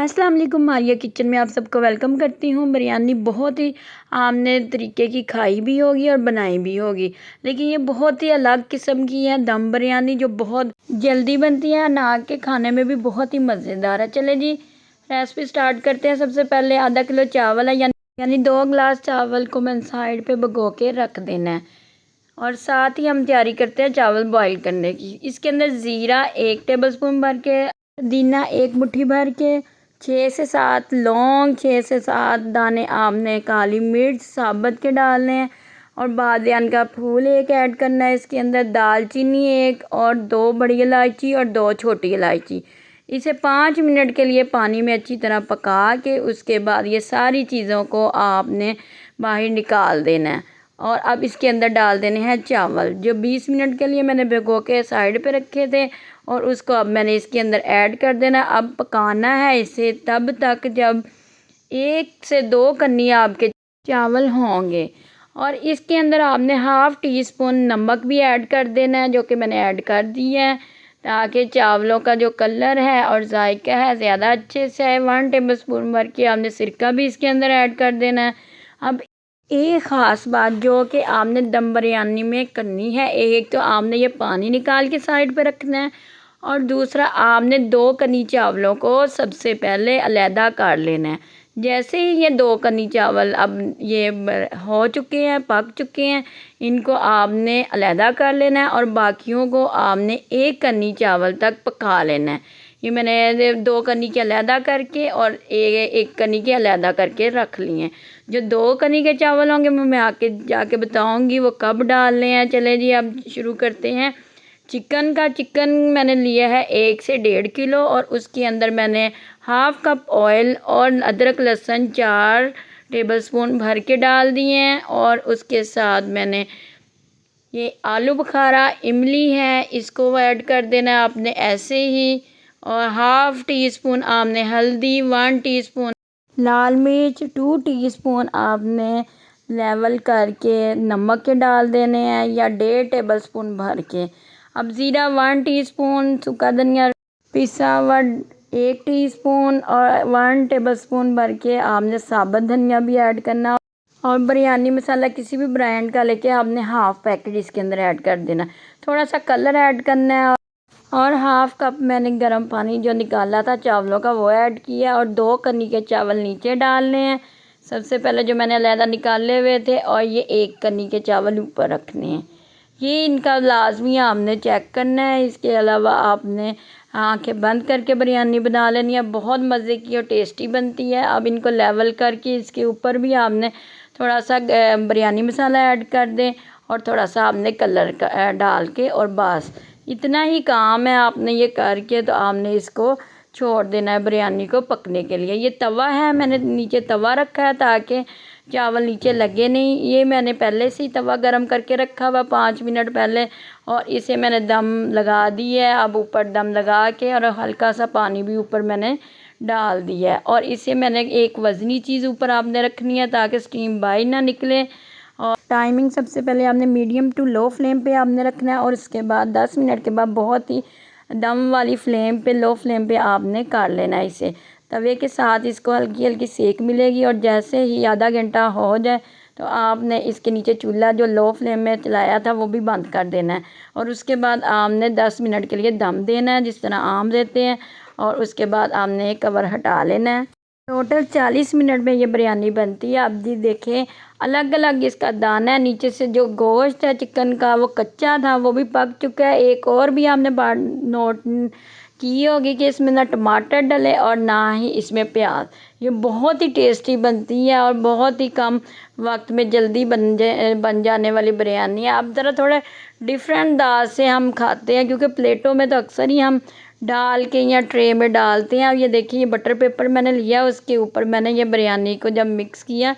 अस्सलाम वालेकुम। मारिया किचन में आप सबको वेलकम करती हूँ। बिरयानी बहुत ही आमने तरीके की खाई भी होगी और बनाई भी होगी, लेकिन ये बहुत ही अलग किस्म की है दम बिरयानी जो बहुत जल्दी बनती है, ना के खाने में भी बहुत ही मज़ेदार है। चले जी रेसिपी स्टार्ट करते हैं। सबसे पहले आधा किलो चावल है, यानी 2 गिलास चावल को मैंने साइड पे भिगो के रख देना है। और साथ ही हम तैयारी करते हैं चावल बॉईल करने की। इसके अंदर ज़ीरा 1 टेबलस्पून भर के, पुदीना 1 मुट्ठी भर के, 6 से 7 लौंग, 6 से 7 दाने आमने काली मिर्च साबुत के डालने हैं, और बादियान का फूल 1 ऐड करना है। इसके अंदर दालचीनी 1 और 2 बड़ी इलायची और 2 छोटी इलायची। इसे 5 मिनट के लिए पानी में अच्छी तरह पका के उसके बाद ये सारी चीज़ों को आपने बाहर निकाल देना है। और अब इसके अंदर डाल देने हैं चावल जो 20 मिनट के लिए मैंने भिगो के साइड पे रखे थे, और उसको अब मैंने इसके अंदर ऐड कर देना। अब पकाना है इसे तब तक जब 1 से 2 कन्नी आपके चावल होंगे, और इसके अंदर आपने हाफ़ टी स्पून नमक भी ऐड कर देना है, जो कि मैंने ऐड कर दिया है ताकि चावलों का जो कलर है और जायका है ज़्यादा अच्छे से है। 1 टेबलस्पून भर के आपने सिरका भी इसके अंदर ऐड कर देना है। अब एक ख़ास बात जो कि आपने दम बिरयानी में करनी है, एक तो आपने ये पानी निकाल के साइड पे रखना है, और दूसरा आपने 2 कनी चावलों को सबसे पहले अलहदा कर लेना है। जैसे ही ये 2 कनी चावल अब ये हो चुके हैं, पक चुके हैं, इनको आपने अलहदा कर लेना है, और बाकियों को आपने 1 कनी चावल तक पका लेना है। ये मैंने 2 कनी के अलहदा करके और 1 कनी के अलहदा करके रख लिए हैं। जो 2 कनी के चावल होंगे मैं आके जाके बताऊंगी वो कब डालने हैं। चले जी अब शुरू करते हैं। चिकन मैंने लिया है 1 से 1.5 किलो, और उसके अंदर मैंने हाफ़ कप ऑयल और अदरक लहसुन 4 टेबलस्पून भर के डाल दिए हैं। और उसके साथ मैंने ये आलू बुखारा इमली है, इसको ऐड कर देना है आपने ऐसे ही। और हाफ़ टी स्पून आपने हल्दी, 1 टीस्पून लाल मिर्च, 2 टीस्पून आपने लेवल करके नमक के डाल देने हैं, या 1.5 टेबलस्पून भर के। अब ज़ीरा 1 टीस्पून, सूखा धनिया पिसा हुआ 1 टीस्पून, और 1 टेबलस्पून भर के आपने साबुत धनिया भी ऐड करना। और बिरयानी मसाला किसी भी ब्रांड का लेके आपने हाफ़ पैकेट इसके अंदर ऐड कर देना। थोड़ा सा कलर ऐड करना है, और हाफ़ कप मैंने गर्म पानी जो निकाला था चावलों का वो ऐड किया, और 2 कनी के चावल नीचे डालने हैं सबसे पहले जो मैंने अलहदा निकाले हुए थे, और ये 1 कनी के चावल ऊपर रखने हैं। ये इनका लाजमी आपने चेक करना है। इसके अलावा आपने आंखें बंद करके बिरयानी बना लेनी है, बहुत मज़े की और टेस्टी बनती है। अब इनको लेवल करके इसके ऊपर भी आपने थोड़ा सा बिरयानी मसाला ऐड कर दें, और थोड़ा सा आपने कलर का डाल के, और बस इतना ही काम है। आपने ये करके तो आपने इसको छोड़ देना है बिरयानी को पकने के लिए। ये तवा है, मैंने नीचे तवा रखा है ताकि चावल नीचे लगे नहीं। ये मैंने पहले से ही तवा गरम करके रखा हुआ 5 मिनट पहले, और इसे मैंने दम लगा दी है। अब ऊपर दम लगा के और हल्का सा पानी भी ऊपर मैंने डाल दिया है, और इसे मैंने एक वज़नी चीज़ ऊपर आपने रखनी है ताकि स्टीम बाहर ना निकले। और टाइमिंग सबसे पहले आपने मीडियम टू लो फ्लेम पे आपने रखना है, और उसके बाद 10 मिनट के बाद बहुत ही दम वाली फ्लेम पे, लो फ्लेम पे आपने कर लेना है इसे। तवे के साथ इसको हल्की हल्की सेक मिलेगी, और जैसे ही आधा घंटा हो जाए तो आपने इसके नीचे चूल्हा जो लो फ्लेम में चलाया था वो भी बंद कर देना है, और उसके बाद आपने 10 मिनट के लिए दम देना है जिस तरह आम देते हैं, और उसके बाद आपने कवर हटा लेना है। टोटल 40 मिनट में ये बिरयानी बनती है। अब जी देखें अलग अलग इसका दाना है, नीचे से जो गोश्त है चिकन का वो कच्चा था वो भी पक चुका है। एक और भी आपने बात नोट की होगी कि इसमें ना टमाटर डले और ना ही इसमें प्याज। ये बहुत ही टेस्टी बनती है और बहुत ही कम वक्त में जल्दी बन जाने वाली बिरयानी है। अब ज़रा थोड़ा डिफरेंट अंदाज से हम खाते हैं, क्योंकि प्लेटों में तो अक्सर ही हम डाल के या ट्रे में डालते हैं। अब ये देखिए ये बटर पेपर मैंने लिया, उसके ऊपर मैंने ये बिरयानी को जब मिक्स किया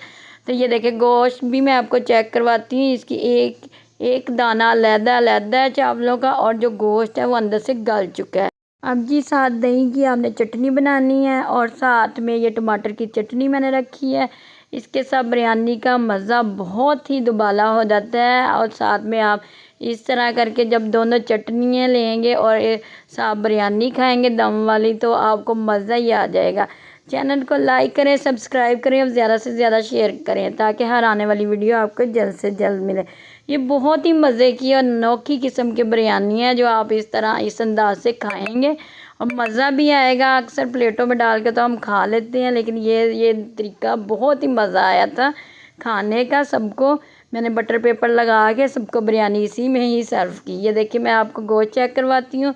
तो ये देखिए गोश्त भी मैं आपको चेक करवाती हूँ। इसकी एक एक दाना अलहदा है चावलों का, और जो गोश्त है वो अंदर से गल चुका है। अब जी साथ दही की आपने चटनी बनानी है, और साथ में ये टमाटर की चटनी मैंने रखी है। इसके साथ बिरयानी का मज़ा बहुत ही दुबाला हो जाता है। और साथ में आप इस तरह करके जब दोनों चटनियाँ लेंगे और साथ बिरयानी खाएंगे दम वाली, तो आपको मज़ा ही आ जाएगा। चैनल को लाइक करें, सब्सक्राइब करें और ज़्यादा से ज़्यादा शेयर करें ताकि हर आने वाली वीडियो आपको जल्द से जल्द मिले। ये बहुत ही मज़े की और अनोखी किस्म की बिरयानी है जो आप इस तरह इस अंदाज से खाएंगे और मज़ा भी आएगा। अक्सर प्लेटों में डाल के तो हम खा लेते हैं, लेकिन ये तरीका बहुत ही मज़ा आया था खाने का। सबको मैंने बटर पेपर लगा के सबको बिरयानी इसी में ही सर्व की। ये देखिए मैं आपको गोश्त चेक करवाती हूँ।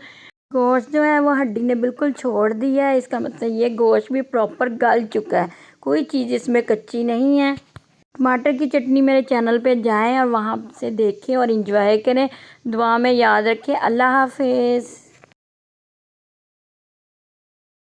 गोश्त जो है वो हड्डी ने बिल्कुल छोड़ दी है, इसका मतलब ये गोश्त भी प्रॉपर गल चुका है, कोई चीज़ इसमें कच्ची नहीं है। टमाटर की चटनी मेरे चैनल पे जाएं और वहाँ से देखें और इंजॉय करें। दुआ में याद रखें। अल्लाह हाफिज़।